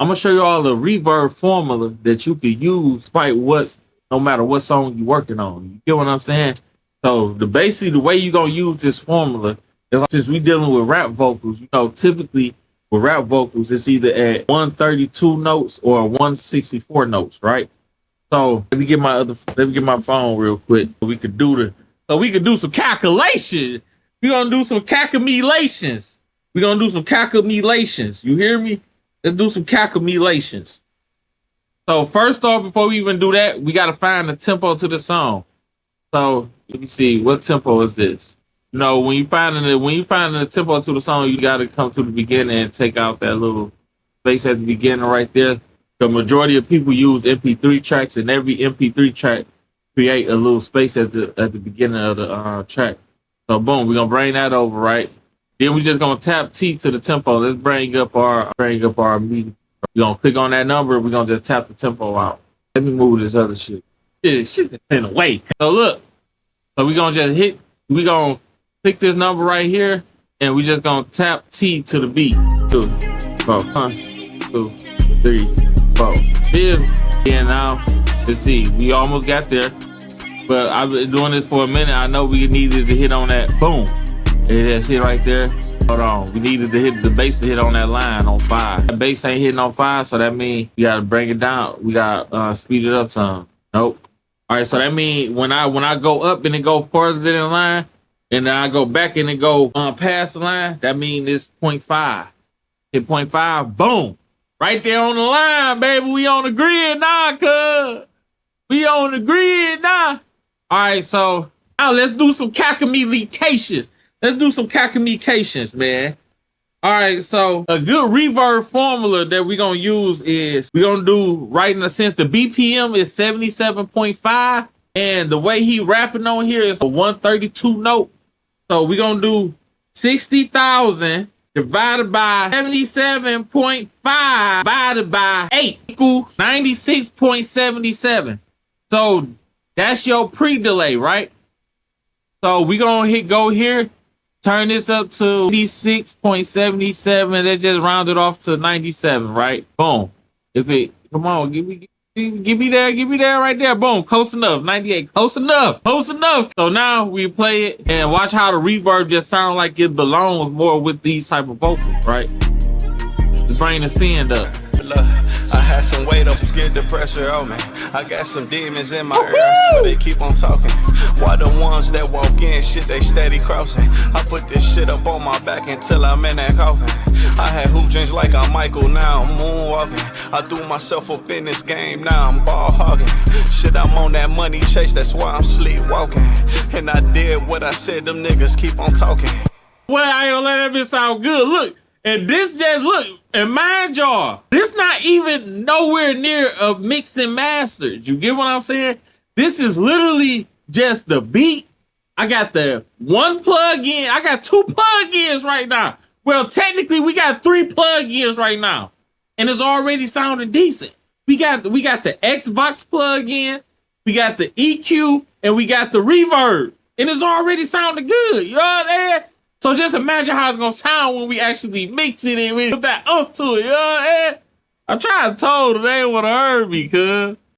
I'm gonna show you all the reverb formula that you can use despite no matter what song you're working on. You get what I'm saying? So basically the way you're gonna use this formula is, since we dealing with rap vocals, typically with rap vocals, it's either at 132 notes or 164 notes, right? So let me get my phone real quick. So we could do some calculation. We're gonna do some calculations. You hear me? Let's do some calculations. So first off, before we even do that, we gotta find the tempo to the song. So let me see, what tempo is this? When you find the tempo to the song, you gotta come to the beginning and take out that little space at the beginning right there. The majority of people use MP3 tracks, and every MP3 track create a little space at the beginning of the track. So boom, we're gonna bring that over, right? Then we just gonna tap T to the tempo. Let's bring up our MIDI. We're gonna click on that number. We're gonna just tap the tempo out. Let me move this other shit. Shit in the way. So look. So we're gonna click this number right here, and we just gonna tap T to the beat. 2, 4, 1, 2, 3, 4. Yeah, now let's see. We almost got there. But I've been doing this for a minute. I know we needed to hit on that. Boom. That's it right there. Hold on. We needed to hit the bass to hit on that line on 5. The bass ain't hitting on 5, so that means we gotta bring it down. We gotta speed it up some. Nope. All right, so that means when I go up and it go further than the line, and then I go back and it go past the line, that means it's 0.5. Hit 0.5, boom. Right there on the line, baby. We on the grid now, cuz. We on the grid now. All right, so now let's do some calculations. Man. All right, so a good reverb formula that we're going to use is we're going to do, right in a sense, the BPM is 77.5, and the way he rapping on here is a 132 note. So we're going to do 60,000 divided by 77.5 divided by 8 equals 96.77. So that's your pre-delay, right? So we're going to go here, turn this up to 86.77. Let's just round it off to 97, right? Boom. Come on, give me there right there. Boom, close enough. 98, close enough. So now we play it and watch how the reverb just sound like it belongs more with these type of vocals, right? Just bring the send up. I had some weight up, get the pressure on me. I got some demons in my ears, so they keep on talking. Why the ones that walk in, shit, they steady crossing. I put this shit up on my back until I'm in that coffin. I had hoop dreams like I'm Michael, now I'm moonwalking. I threw myself up in this game, now I'm ball hogging. Shit, I'm on that money chase, that's why I'm sleepwalking. And I did what I said, them niggas keep on talking. Well, I ain't gonna let that bitch sound good. Look, and this just, look, and mind y'all, this not even nowhere near a mixed and mastered. You get what I'm saying? This is literally just the beat. I got the one plug-in. I got 2 plug-ins right now. Well, technically, we got 3 plug-ins right now. And it's already sounding decent. We got the Xbox plug-in, we got the EQ, and we got the reverb. And it's already sounding good. You know what I'm saying? So just imagine how it's gonna sound when we actually mix it and we put that up to it. You know what I'm saying? I tried to told her they ain't wanna hear me, cuz.